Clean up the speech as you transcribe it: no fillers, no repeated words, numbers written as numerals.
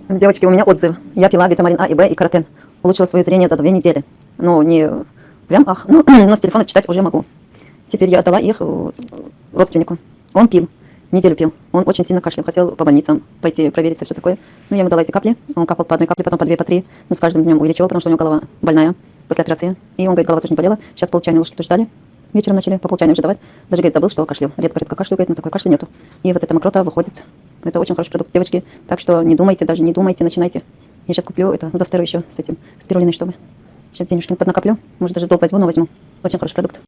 Девочки, у меня отзыв. Я пила витамин А и В и каротен. Улучшила свое зрение за 2 недели. Ну, не прям ах, ну, но с телефона читать уже могу. Теперь я отдала их родственнику. Он пил, неделю пил. Он очень сильно кашлял, хотел по больницам пойти провериться, все такое. Ну, я ему дала эти капли. Он капал по одной капле, потом по две, по три. Ну, с каждым днем увеличивал, потому что у него голова больная после операции. И он говорит, голова тоже не болела. Сейчас полчайной ложки тоже дали. Вечером начали по полчайной уже давать. Даже, говорит, забыл, что кашлял. Редко-редко кашляю, говорит, но такой кашля нету. И вот эта мокрота выходит. Это очень хороший продукт, девочки. Так что не думайте, даже не думайте, начинайте. Я сейчас куплю это Зостеру еще с этим спирулиной, чтобы. Сейчас денежки поднакоплю. Может, даже в долг возьму, но возьму. Очень хороший продукт.